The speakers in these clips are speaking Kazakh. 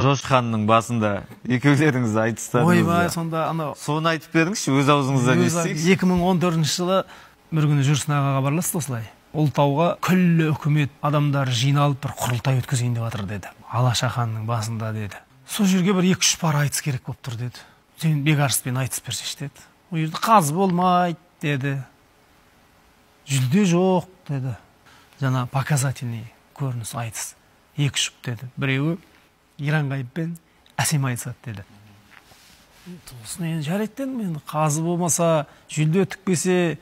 Жошы ханның басында екеулеріңіз айтыстыңыз. Ойбай, сонда анау. Соны айтып беріңізші, өз аузыңыздан естейікші. 2014 жылы бір күні Жүрсін ағаға хабарласты осылай. Ұлытауға күллі үкімет адамдар жиналып бір құрылтай өткізейін деп жатыр деді. Алаша ханның басында деді. Сол жерге бір 2-3 пара айтыс керек болып тұр деді. Сен Бекарыспен айтысып берсеші деді. Ол жерде қазы болмайды деді. Жүлде жоқ деді. Жаңа показательный көрініс айтыс. 2 жұп деді. Біреуі Иранғайып пен Әсем айтысады деді. Тосын енді жарайды дедім, енді қазы болмаса, жүлде өтікпесе,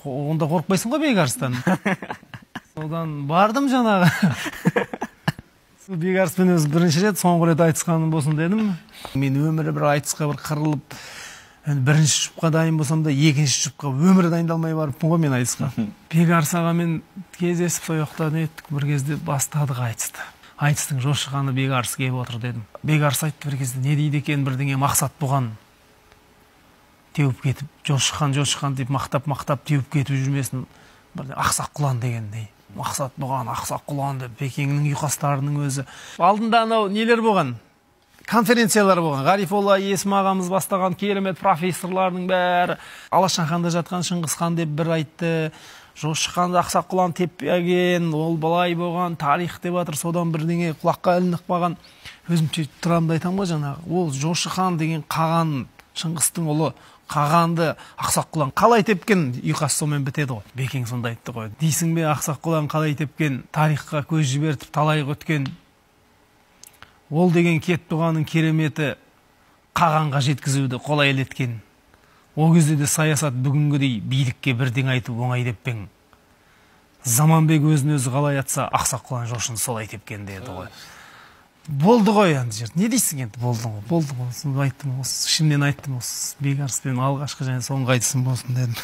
онда қорықпайсың ғой Бекарыстан. Содан бардым жаңағы. Бекарыспен өз бірінші рет, соңғы рет айтысқаным болсын дедім. Мен өмірі бір айтысқа бір қырылып, бірінші жұпқа дайын болсам да, екінші жұпқа өмірі дайындалмай барыппын ғой мен айтысқа. Бекарыс ағамен кездесіп сояқтан еттік, бір кезде бастадық айтысты. Айтыстың Жошы ханы Бекарыс келіп отыр дедім. Бекарыс айтты бір кезде, не дейді екен бірдеңе мақсат бұған. Теуіп кетіп, Жошы хан деп мақтап теуіп кетіп жүрмесін. Ақсақ құлан дегендей. Мақсат бұған, ақсақ құлан деп, Бекеңнің ұйқастарының өзі. Алдында анау нелер болған? Конференциялар болған. Ғарифолла Есім ағамыз бастаған керемет профессорлардың бәрі. Алашан ханда жатқан Шыңғыс хан деп бір айтты. Жошы ханды ақсақ құлан теппеген, ол балай болған, тарих деп жатыр, содан бірдеңе құлаққа ілініп қалған. Өзім тұрамды айтам ғой жаңағы. Ол Жошы хан деген қаған, Шыңғыстың ұлы қағанды ақсақ құлан қалай тепкен, ұйқас сонымен бітеді ғой. Бекең сонда айтты ғой. Дейсің бе, ақсақ құлан қалай тепкен, тарихқа көз жібертіп талай өткен. Ол деген кет бұғаның кереметі қағанға жеткізуді қолай еткен. О кезде де саясат бүгінгідей билікке бірден айту оңай деп пең. Заманбек өзін өзі қалай атса, ақсақ құлан Жошыны солай тепкен деді ғой. Болды ғой енді жер. Не дейсің енді? Болды ғой. Сонда айттым, ішімнен айттым, Бекарыспен алғашқы және соңғы айтысым болсын дедім.